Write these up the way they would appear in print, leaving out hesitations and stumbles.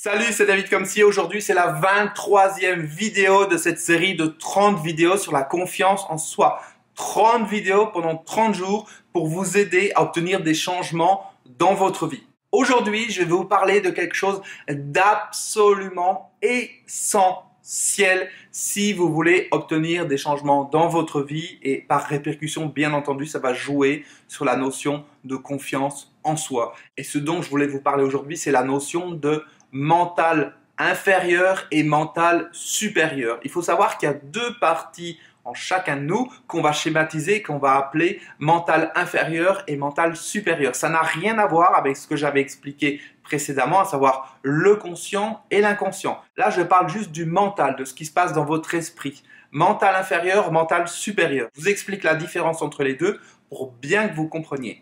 Salut, c'est David Comsi. Aujourd'hui, c'est la 23e vidéo de cette série de 30 vidéos sur la confiance en soi. 30 vidéos pendant 30 jours pour vous aider à obtenir des changements dans votre vie. Aujourd'hui, je vais vous parler de quelque chose d'absolument essentiel si vous voulez obtenir des changements dans votre vie et par répercussion, bien entendu, ça va jouer sur la notion de confiance en soi. Et ce dont je voulais vous parler aujourd'hui, c'est la notion de mental inférieur et mental supérieur. Il faut savoir qu'il y a deux parties en chacun de nous qu'on va schématiser, qu'on va appeler mental inférieur et mental supérieur. Ça n'a rien à voir avec ce que j'avais expliqué précédemment, à savoir le conscient et l'inconscient. Là, je parle juste du mental, de ce qui se passe dans votre esprit. Mental inférieur, mental supérieur. Je vous explique la différence entre les deux pour bien que vous compreniez.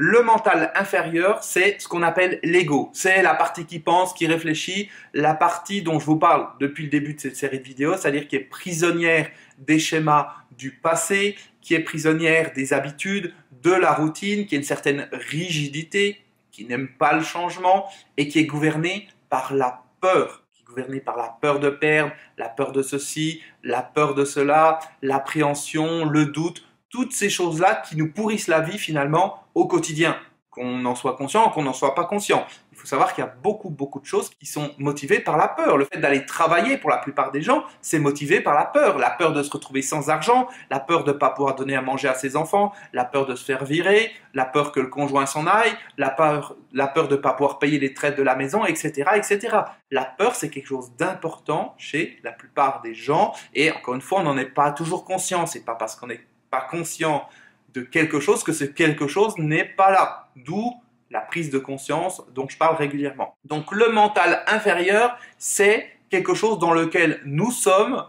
Le mental inférieur, c'est ce qu'on appelle l'ego. C'est la partie qui pense, qui réfléchit, la partie dont je vous parle depuis le début de cette série de vidéos, c'est-à-dire qui est prisonnière des schémas du passé, qui est prisonnière des habitudes, de la routine, qui a une certaine rigidité, qui n'aime pas le changement et qui est gouvernée par la peur. Qui est gouvernée par la peur de perdre, la peur de ceci, la peur de cela, l'appréhension, le doute. Toutes ces choses-là qui nous pourrissent la vie finalement au quotidien, qu'on en soit conscient ou qu'on n'en soit pas conscient. Il faut savoir qu'il y a beaucoup de choses qui sont motivées par la peur. Le fait d'aller travailler pour la plupart des gens, c'est motivé par la peur de se retrouver sans argent, la peur de ne pas pouvoir donner à manger à ses enfants, la peur de se faire virer, la peur que le conjoint s'en aille, la peur de ne pas pouvoir payer les traites de la maison, etc., etc. La peur, c'est quelque chose d'important chez la plupart des gens et encore une fois, on n'en est pas toujours conscient. C'est pas parce qu'on n'est pas conscient de quelque chose que ce quelque chose n'est pas là. D'où la prise de conscience dont je parle régulièrement. Donc le mental inférieur, c'est quelque chose dans lequel nous sommes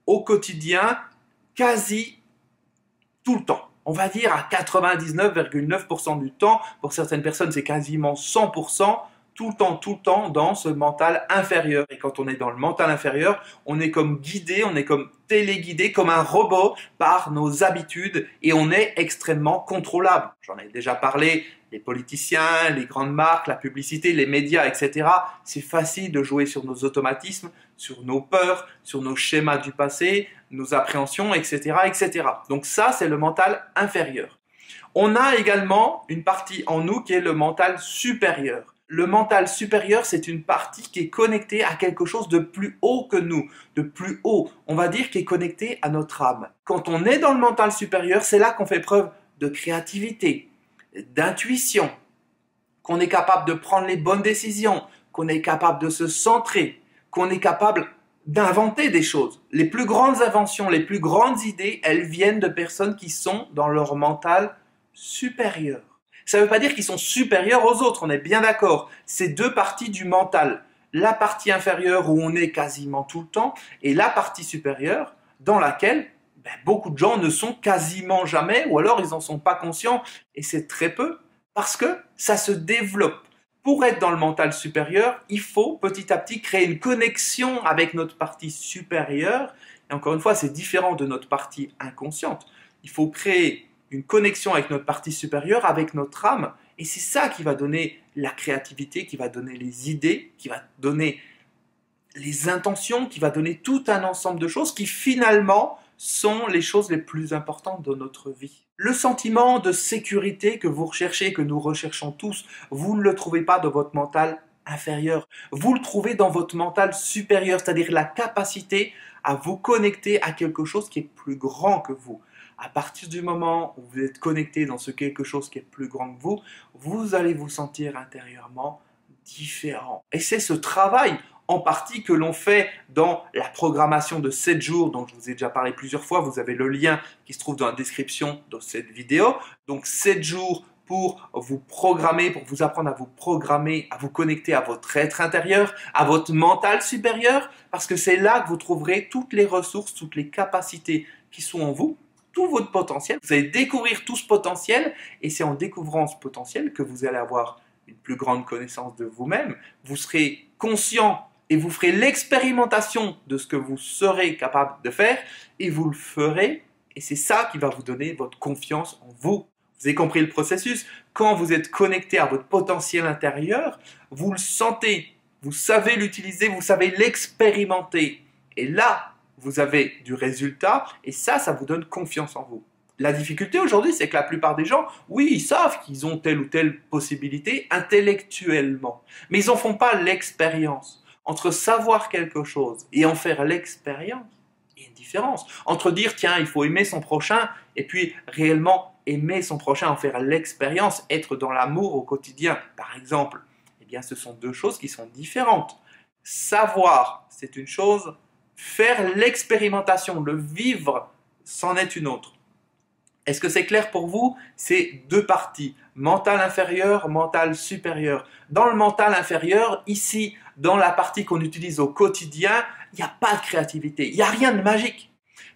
au quotidien quasi tout le temps. On va dire à 99,9% du temps. Pour certaines personnes, c'est quasiment 100%. Tout le temps dans ce mental inférieur. Et quand on est dans le mental inférieur, on est comme guidé, on est comme téléguidé, comme un robot par nos habitudes et on est extrêmement contrôlable. J'en ai déjà parlé, les politiciens, les grandes marques, la publicité, les médias, etc. C'est facile de jouer sur nos automatismes, sur nos peurs, sur nos schémas du passé, nos appréhensions, etc., etc. Donc ça, c'est le mental inférieur. On a également une partie en nous qui est le mental supérieur. Le mental supérieur, c'est une partie qui est connectée à quelque chose de plus haut que nous, de plus haut, on va dire qui est connecté à notre âme. Quand on est dans le mental supérieur, c'est là qu'on fait preuve de créativité, d'intuition, qu'on est capable de prendre les bonnes décisions, qu'on est capable de se centrer, qu'on est capable d'inventer des choses. Les plus grandes inventions, les plus grandes idées, elles viennent de personnes qui sont dans leur mental supérieur. Ça ne veut pas dire qu'ils sont supérieurs aux autres, on est bien d'accord. C'est deux parties du mental. La partie inférieure où on est quasiment tout le temps et la partie supérieure dans laquelle beaucoup de gens ne sont quasiment jamais ou alors ils n'en sont pas conscients et c'est très peu parce que ça se développe. Pour être dans le mental supérieur, il faut petit à petit créer une connexion avec notre partie supérieure et encore une fois, c'est différent de notre partie inconsciente. Il faut créer une connexion avec notre partie supérieure, avec notre âme. Et c'est ça qui va donner la créativité, qui va donner les idées, qui va donner les intentions, qui va donner tout un ensemble de choses qui finalement sont les choses les plus importantes de notre vie. Le sentiment de sécurité que vous recherchez, que nous recherchons tous, vous ne le trouvez pas dans votre mental inférieur. Vous le trouvez dans votre mental supérieur, c'est-à-dire la capacité à vous connecter à quelque chose qui est plus grand que vous. À partir du moment où vous êtes connecté dans ce quelque chose qui est plus grand que vous, vous allez vous sentir intérieurement différent. Et c'est ce travail en partie que l'on fait dans la programmation de 7 jours dont je vous ai déjà parlé plusieurs fois. Vous avez le lien qui se trouve dans la description de cette vidéo. Donc 7 jours pour vous programmer, pour vous apprendre à vous programmer, à vous connecter à votre être intérieur, à votre mental supérieur, parce que c'est là que vous trouverez toutes les ressources, toutes les capacités qui sont en vous, tout votre potentiel. Vous allez découvrir tout ce potentiel et c'est en découvrant ce potentiel que vous allez avoir une plus grande connaissance de vous-même. Vous serez conscient et vous ferez l'expérimentation de ce que vous serez capable de faire et vous le ferez et c'est ça qui va vous donner votre confiance en vous. Vous avez compris le processus? Quand vous êtes connecté à votre potentiel intérieur, vous le sentez vous savez l'utiliser, vous savez l'expérimenter. Et là, vous avez du résultat et ça vous donne confiance en vous. La difficulté aujourd'hui, c'est que la plupart des gens, oui, ils savent qu'ils ont telle ou telle possibilité intellectuellement, mais ils n'en font pas l'expérience. Entre savoir quelque chose et en faire l'expérience, il y a une différence. Entre dire, tiens, il faut aimer son prochain, et puis réellement aimer son prochain, en faire l'expérience, être dans l'amour au quotidien, par exemple, eh bien, ce sont deux choses qui sont différentes. Savoir, c'est une chose, faire l'expérimentation, le vivre, c'en est une autre. Est-ce que c'est clair pour vous? C'est deux parties, mental inférieur, mental supérieur. Dans le mental inférieur, ici, dans la partie qu'on utilise au quotidien, il n'y a pas de créativité, il n'y a rien de magique.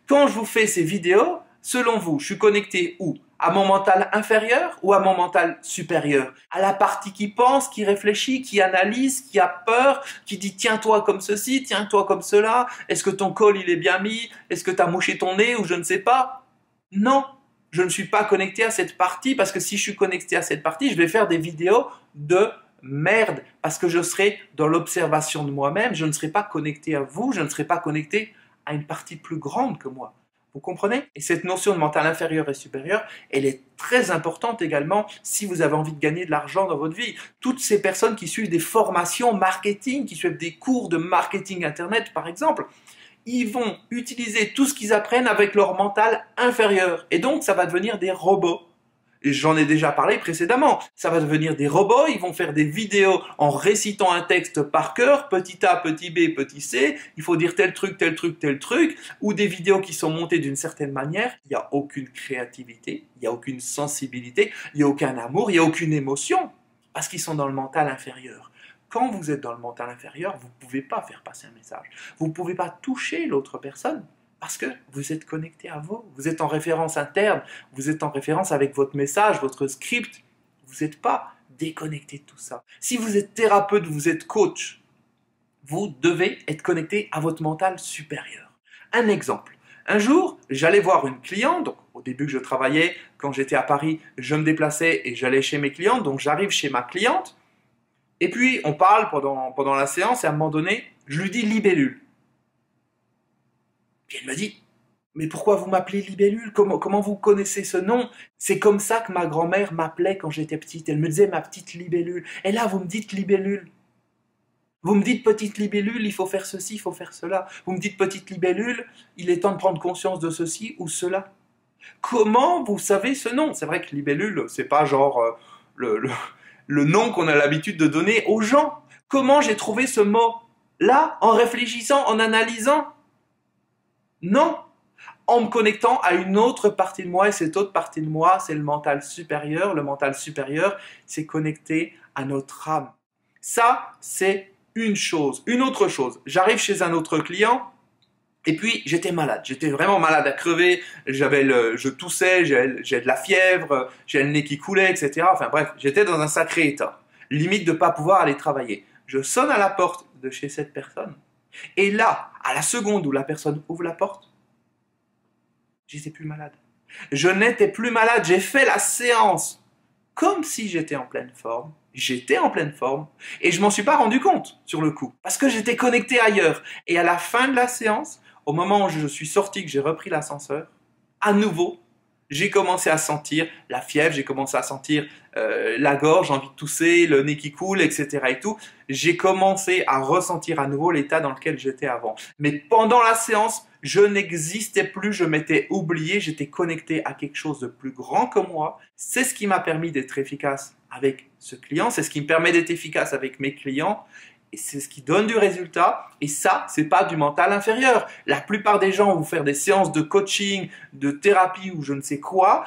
Quand je vous fais ces vidéos, selon vous, je suis connecté où? À mon mental inférieur ou à mon mental supérieur? À la partie qui pense, qui réfléchit, qui analyse, qui a peur, qui dit tiens-toi comme ceci, tiens-toi comme cela, est-ce que ton col il est bien mis, est-ce que tu as mouché ton nez ou je ne sais pas? Non. Je ne suis pas connecté à cette partie parce que si je suis connecté à cette partie, je vais faire des vidéos de merde parce que je serai dans l'observation de moi-même, je ne serai pas connecté à vous, je ne serai pas connecté à une partie plus grande que moi. Vous comprenez? Et cette notion de mental inférieur et supérieur, elle est très importante également si vous avez envie de gagner de l'argent dans votre vie. Toutes ces personnes qui suivent des formations marketing, qui suivent des cours de marketing internet par exemple, ils vont utiliser tout ce qu'ils apprennent avec leur mental inférieur. Et donc, ça va devenir des robots. Et j'en ai déjà parlé précédemment. Ça va devenir des robots, ils vont faire des vidéos en récitant un texte par cœur, petit a, petit b, petit c, il faut dire tel truc, tel truc, tel truc, ou des vidéos qui sont montées d'une certaine manière. Il n'y a aucune créativité, il n'y a aucune sensibilité, il n'y a aucun amour, il n'y a aucune émotion, parce qu'ils sont dans le mental inférieur. Quand vous êtes dans le mental inférieur, vous ne pouvez pas faire passer un message. Vous ne pouvez pas toucher l'autre personne parce que vous êtes connecté à vous. Vous êtes en référence interne, vous êtes en référence avec votre message, votre script. Vous n'êtes pas déconnecté de tout ça. Si vous êtes thérapeute, vous êtes coach, vous devez être connecté à votre mental supérieur. Un exemple. Un jour, j'allais voir une cliente, donc au début que je travaillais, quand j'étais à Paris, je me déplaçais et j'allais chez mes clientes, donc j'arrive chez ma cliente. Et puis, on parle pendant la séance et à un moment donné, je lui dis libellule. Puis elle me dit, mais pourquoi vous m'appelez libellule? Comment vous connaissez ce nom? C'est comme ça que ma grand-mère m'appelait quand j'étais petite. Elle me disait ma petite libellule. Et là, vous me dites libellule. Vous me dites petite libellule, il faut faire ceci, il faut faire cela. Vous me dites petite libellule, il est temps de prendre conscience de ceci ou cela. Comment vous savez ce nom? C'est vrai que libellule, c'est pas genre le nom qu'on a l'habitude de donner aux gens. Comment j'ai trouvé ce mot-là en réfléchissant, en analysant? Non. En me connectant à une autre partie de moi, et cette autre partie de moi, c'est le mental supérieur. Le mental supérieur, c'est connecté à notre âme. Ça, c'est une chose. Une autre chose, j'arrive chez un autre client, et puis j'étais malade, j'étais vraiment malade à crever, je toussais, j'ai de la fièvre, j'ai le nez qui coulait, etc. Enfin bref, j'étais dans un sacré état, limite de ne pas pouvoir aller travailler. Je sonne à la porte de chez cette personne, et là, à la seconde où la personne ouvre la porte, j'étais plus malade. Je n'étais plus malade, j'ai fait la séance comme si j'étais en pleine forme. J'étais en pleine forme et je m'en suis pas rendu compte sur le coup parce que j'étais connecté ailleurs. Et à la fin de la séance, au moment où je suis sorti, que j'ai repris l'ascenseur, à nouveau, j'ai commencé à sentir la fièvre, j'ai commencé à sentir la gorge, envie de tousser, le nez qui coule, etc. et tout. J'ai commencé à ressentir à nouveau l'état dans lequel j'étais avant. Mais pendant la séance, je n'existais plus, je m'étais oublié, j'étais connecté à quelque chose de plus grand que moi. C'est ce qui m'a permis d'être efficace avec ce client, c'est ce qui me permet d'être efficace avec mes clients. Et c'est ce qui donne du résultat. Et ça, c'est pas du mental inférieur. La plupart des gens vont faire des séances de coaching, de thérapie ou je ne sais quoi,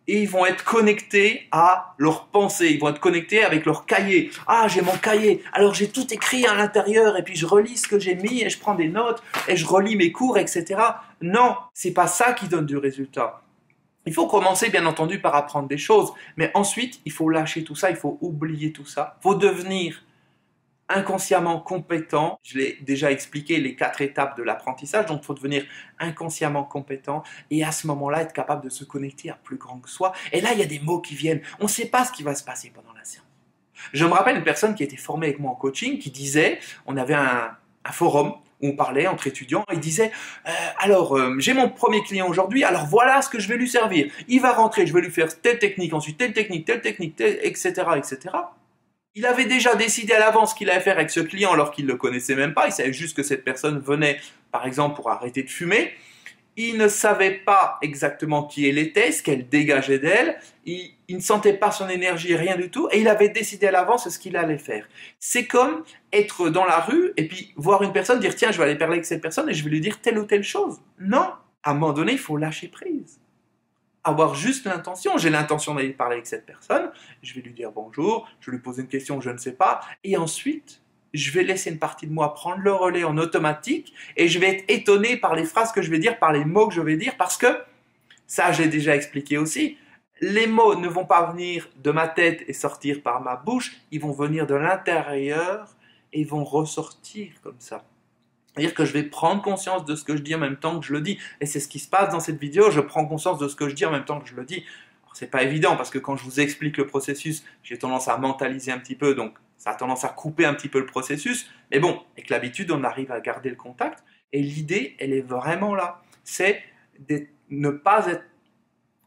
et ils vont être connectés à leurs pensées. Ils vont être connectés avec leur cahier. Ah, j'ai mon cahier. Alors j'ai tout écrit à l'intérieur et puis je relis ce que j'ai mis et je prends des notes et je relis mes cours, etc. Non, c'est pas ça qui donne du résultat. Il faut commencer, bien entendu, par apprendre des choses, mais ensuite, il faut lâcher tout ça, il faut oublier tout ça. Il faut devenir inconsciemment compétent. Je l'ai déjà expliqué, les 4 étapes de l'apprentissage, donc il faut devenir inconsciemment compétent et à ce moment-là, être capable de se connecter à plus grand que soi. Et là, il y a des mots qui viennent. On ne sait pas ce qui va se passer pendant la séance. Je me rappelle une personne qui a été formée avec moi en coaching qui disait, on avait un forum où on parlait entre étudiants, il disait j'ai mon premier client aujourd'hui, alors voilà ce que je vais lui servir. Il va rentrer, je vais lui faire telle technique, ensuite telle technique, etc., etc. Il avait déjà décidé à l'avance ce qu'il allait faire avec ce client alors qu'il ne le connaissait même pas. Il savait juste que cette personne venait, par exemple, pour arrêter de fumer. Il ne savait pas exactement qui elle était, ce qu'elle dégageait d'elle. Il ne sentait pas son énergie, rien du tout. Et il avait décidé à l'avance ce qu'il allait faire. C'est comme être dans la rue et puis voir une personne dire « Tiens, je vais aller parler avec cette personne et je vais lui dire telle ou telle chose. » Non, à un moment donné, il faut lâcher prise. Avoir juste l'intention. J'ai l'intention d'aller parler avec cette personne, je vais lui dire bonjour, je vais lui poser une question, je ne sais pas, et ensuite, je vais laisser une partie de moi prendre le relais en automatique, et je vais être étonné par les phrases que je vais dire, par les mots que je vais dire, parce que, ça j'ai déjà expliqué aussi, les mots ne vont pas venir de ma tête et sortir par ma bouche, ils vont venir de l'intérieur, et ils vont ressortir comme ça. C'est-à-dire que je vais prendre conscience de ce que je dis en même temps que je le dis. Et c'est ce qui se passe dans cette vidéo, je prends conscience de ce que je dis en même temps que je le dis. C'est pas évident parce que quand je vous explique le processus, j'ai tendance à mentaliser un petit peu, donc ça a tendance à couper un petit peu le processus. Mais bon, avec l'habitude, on arrive à garder le contact. Et l'idée, elle est vraiment là. C'est de ne pas être...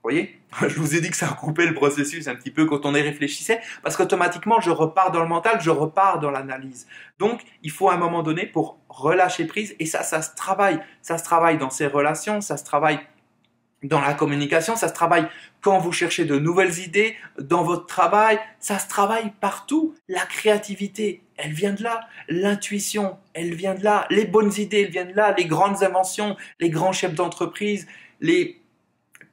Vous voyez, je vous ai dit que ça a coupé le processus un petit peu quand on y réfléchissait, parce qu'automatiquement, je repars dans le mental, je repars dans l'analyse. Donc, il faut à un moment donné pour relâcher prise, et ça se travaille. Ça se travaille dans ses relations, ça se travaille dans la communication, ça se travaille quand vous cherchez de nouvelles idées, dans votre travail, ça se travaille partout. La créativité, elle vient de là. L'intuition, elle vient de là. Les bonnes idées, elles viennent de là. Les grandes inventions, les grands chefs d'entreprise, les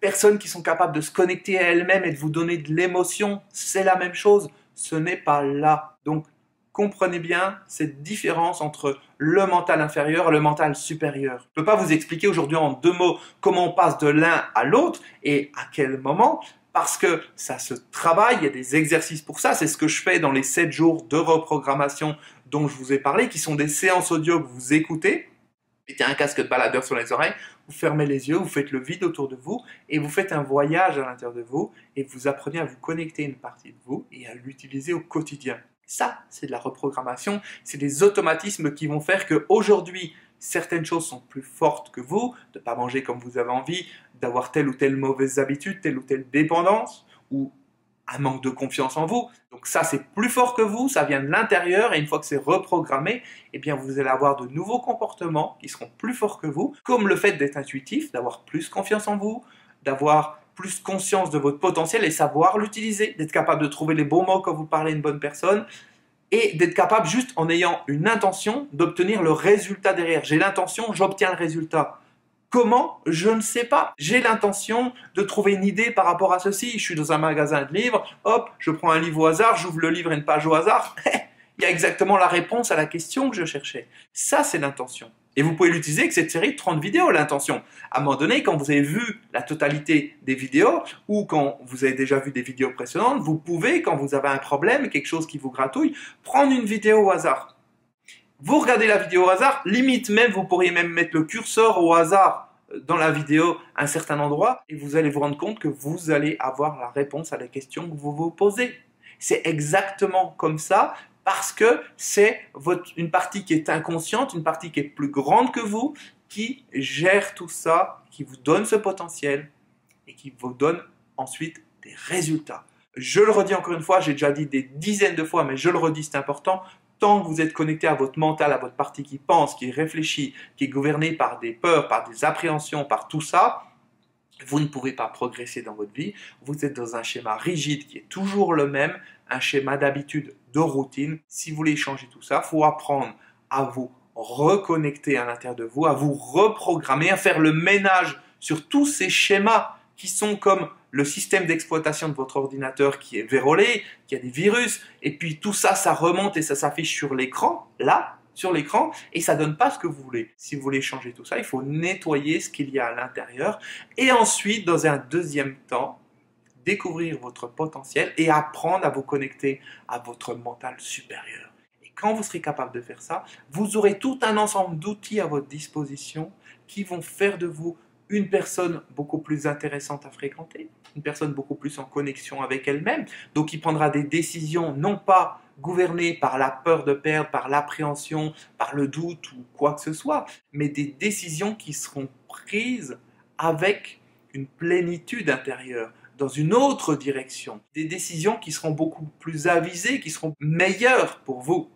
personnes qui sont capables de se connecter à elles-mêmes et de vous donner de l'émotion, c'est la même chose. Ce n'est pas là. Donc, comprenez bien cette différence entre le mental inférieur et le mental supérieur. Je ne peux pas vous expliquer aujourd'hui en 2 mots comment on passe de l'un à l'autre et à quel moment, parce que ça se travaille, il y a des exercices pour ça. C'est ce que je fais dans les 7 jours de reprogrammation dont je vous ai parlé, qui sont des séances audio que vous écoutez. Mettez un casque de baladeur sur les oreilles, vous fermez les yeux, vous faites le vide autour de vous et vous faites un voyage à l'intérieur de vous et vous apprenez à vous connecter à une partie de vous et à l'utiliser au quotidien. Ça, c'est de la reprogrammation, c'est des automatismes qui vont faire qu'aujourd'hui, certaines choses sont plus fortes que vous, de ne pas manger comme vous avez envie, d'avoir telle ou telle mauvaise habitude, telle ou telle dépendance, ou un manque de confiance en vous. Donc ça, c'est plus fort que vous, ça vient de l'intérieur, et une fois que c'est reprogrammé, eh bien vous allez avoir de nouveaux comportements qui seront plus forts que vous, comme le fait d'être intuitif, d'avoir plus confiance en vous, d'avoir plus conscience de votre potentiel et savoir l'utiliser, d'être capable de trouver les bons mots quand vous parlez à une bonne personne, et d'être capable, juste en ayant une intention, d'obtenir le résultat derrière. J'ai l'intention, j'obtiens le résultat. Comment? Je ne sais pas. J'ai l'intention de trouver une idée par rapport à ceci. Je suis dans un magasin de livres, hop, je prends un livre au hasard, j'ouvre le livre et une page au hasard. Il y a exactement la réponse à la question que je cherchais. Ça, c'est l'intention. Et vous pouvez l'utiliser avec cette série de 30 vidéos, l'intention. À un moment donné, quand vous avez vu la totalité des vidéos, ou quand vous avez déjà vu des vidéos précédentes, vous pouvez, quand vous avez un problème, quelque chose qui vous gratouille, prendre une vidéo au hasard. Vous regardez la vidéo au hasard, limite même, vous pourriez même mettre le curseur au hasard dans la vidéo à un certain endroit, et vous allez vous rendre compte que vous allez avoir la réponse à la question que vous vous posez. C'est exactement comme ça, parce que c'est une partie qui est inconsciente, une partie qui est plus grande que vous, qui gère tout ça, qui vous donne ce potentiel, et qui vous donne ensuite des résultats. Je le redis encore une fois, j'ai déjà dit des dizaines de fois, mais je le redis, c'est important. Tant que vous êtes connecté à votre mental, à votre partie qui pense, qui réfléchit, qui est gouvernée par des peurs, par des appréhensions, par tout ça, vous ne pouvez pas progresser dans votre vie. Vous êtes dans un schéma rigide qui est toujours le même, un schéma d'habitude, de routine. Si vous voulez changer tout ça, il faut apprendre à vous reconnecter à l'intérieur de vous, à vous reprogrammer, à faire le ménage sur tous ces schémas qui sont comme le système d'exploitation de votre ordinateur qui est vérolé, qui a des virus, et puis tout ça, ça remonte et ça s'affiche sur l'écran, là, sur l'écran, et ça donne pas ce que vous voulez. Si vous voulez changer tout ça, il faut nettoyer ce qu'il y a à l'intérieur, et ensuite, dans un deuxième temps, découvrir votre potentiel et apprendre à vous connecter à votre mental supérieur. Et quand vous serez capable de faire ça, vous aurez tout un ensemble d'outils à votre disposition qui vont faire de vous une personne beaucoup plus intéressante à fréquenter, une personne beaucoup plus en connexion avec elle-même, donc qui prendra des décisions non pas gouvernées par la peur de perdre, par l'appréhension, par le doute ou quoi que ce soit, mais des décisions qui seront prises avec une plénitude intérieure, dans une autre direction, des décisions qui seront beaucoup plus avisées, qui seront meilleures pour vous.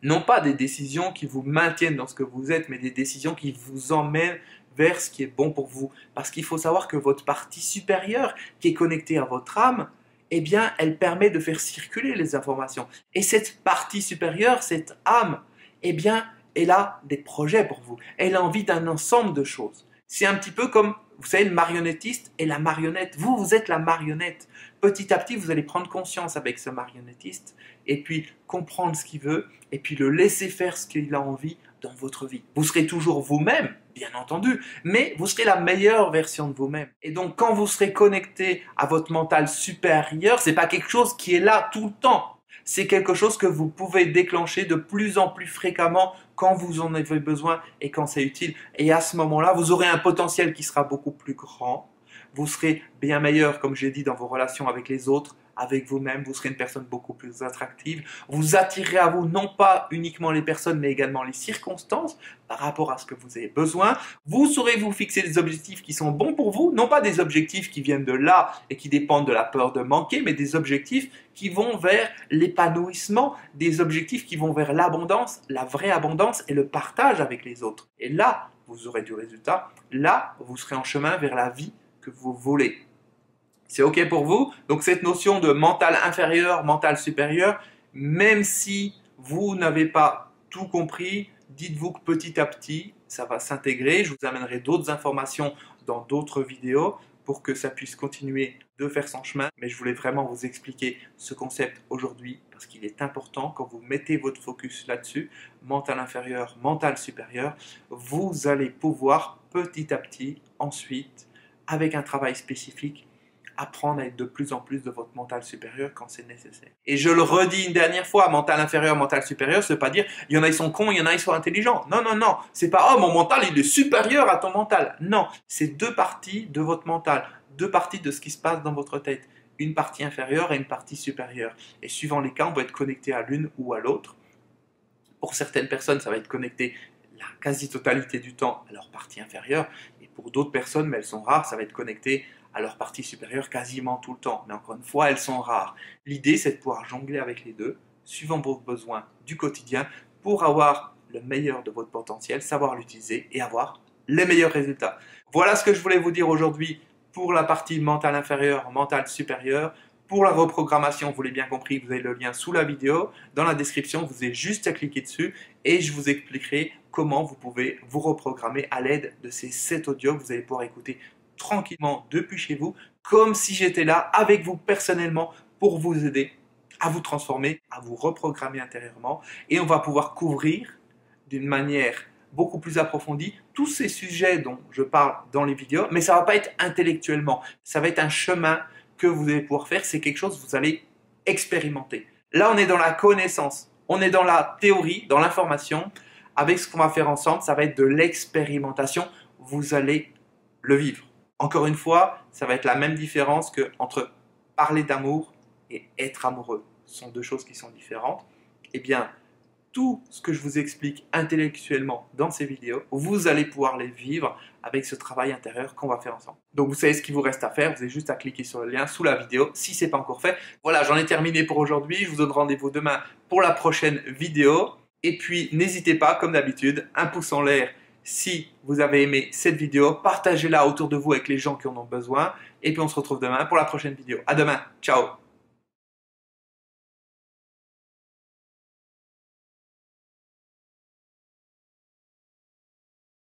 Non pas des décisions qui vous maintiennent dans ce que vous êtes, mais des décisions qui vous emmènent vers ce qui est bon pour vous. Parce qu'il faut savoir que votre partie supérieure, qui est connectée à votre âme, eh bien, elle permet de faire circuler les informations. Et cette partie supérieure, cette âme, eh bien, elle a des projets pour vous. Elle a envie d'un ensemble de choses. C'est un petit peu comme, vous savez, le marionnettiste et la marionnette. Vous, vous êtes la marionnette. Petit à petit, vous allez prendre conscience avec ce marionnettiste et puis comprendre ce qu'il veut et puis le laisser faire ce qu'il a envie dans votre vie. Vous serez toujours vous-même, bien entendu, mais vous serez la meilleure version de vous-même. Et donc, quand vous serez connecté à votre mental supérieur, c'est pas quelque chose qui est là tout le temps. C'est quelque chose que vous pouvez déclencher de plus en plus fréquemment quand vous en avez besoin et quand c'est utile. Et à ce moment-là, vous aurez un potentiel qui sera beaucoup plus grand. Vous serez bien meilleur, comme j'ai dit, dans vos relations avec les autres, avec vous-même. Vous serez une personne beaucoup plus attractive. Vous attirerez à vous non pas uniquement les personnes, mais également les circonstances par rapport à ce que vous avez besoin. Vous saurez vous fixer des objectifs qui sont bons pour vous, non pas des objectifs qui viennent de là et qui dépendent de la peur de manquer, mais des objectifs qui vont vers l'épanouissement, des objectifs qui vont vers l'abondance, la vraie abondance et le partage avec les autres. Et là, vous aurez du résultat. Là, vous serez en chemin vers la vie que vous voulez. C'est OK pour vous? Donc cette notion de mental inférieur, mental supérieur, même si vous n'avez pas tout compris, dites-vous que petit à petit, ça va s'intégrer. Je vous amènerai d'autres informations dans d'autres vidéos pour que ça puisse continuer de faire son chemin. Mais je voulais vraiment vous expliquer ce concept aujourd'hui parce qu'il est important quand vous mettez votre focus là-dessus, mental inférieur, mental supérieur, vous allez pouvoir petit à petit, ensuite, avec un travail spécifique, apprendre à être de plus en plus de votre mental supérieur quand c'est nécessaire. Et je le redis une dernière fois, mental inférieur, mental supérieur, ça veut pas dire il y en a ils sont cons, il y en a ils sont intelligents. Non, non, non. C'est pas oh mon mental il est supérieur à ton mental. Non, c'est deux parties de votre mental, deux parties de ce qui se passe dans votre tête. Une partie inférieure et une partie supérieure. Et suivant les cas, on va être connecté à l'une ou à l'autre. Pour certaines personnes, ça va être connecté la quasi-totalité du temps à leur partie inférieure. Et pour d'autres personnes, mais elles sont rares, ça va être connecté à leur partie supérieure quasiment tout le temps. Mais encore une fois, elles sont rares. L'idée, c'est de pouvoir jongler avec les deux, suivant vos besoins du quotidien, pour avoir le meilleur de votre potentiel, savoir l'utiliser et avoir les meilleurs résultats. Voilà ce que je voulais vous dire aujourd'hui pour la partie mental inférieur, mental supérieur. Pour la reprogrammation, vous l'avez bien compris, vous avez le lien sous la vidéo. Dans la description, vous avez juste à cliquer dessus et je vous expliquerai comment vous pouvez vous reprogrammer à l'aide de ces 7 audios que vous allez pouvoir écouter tranquillement depuis chez vous, comme si j'étais là avec vous personnellement pour vous aider à vous transformer, à vous reprogrammer intérieurement. Et on va pouvoir couvrir d'une manière beaucoup plus approfondie tous ces sujets dont je parle dans les vidéos, mais ça ne va pas être intellectuellement. Ça va être un chemin que vous allez pouvoir faire, c'est quelque chose que vous allez expérimenter. Là, on est dans la connaissance, on est dans la théorie, dans l'information. Avec ce qu'on va faire ensemble, ça va être de l'expérimentation. Vous allez le vivre. Encore une fois, ça va être la même différence que entre parler d'amour et être amoureux. Ce sont deux choses qui sont différentes. Eh bien, tout ce que je vous explique intellectuellement dans ces vidéos, vous allez pouvoir les vivre avec ce travail intérieur qu'on va faire ensemble. Donc vous savez ce qu'il vous reste à faire, vous avez juste à cliquer sur le lien sous la vidéo si ce n'est pas encore fait. Voilà, j'en ai terminé pour aujourd'hui, je vous donne rendez-vous demain pour la prochaine vidéo. Et puis n'hésitez pas, comme d'habitude, un pouce en l'air si vous avez aimé cette vidéo, partagez-la autour de vous avec les gens qui en ont besoin. Et puis on se retrouve demain pour la prochaine vidéo. À demain, ciao!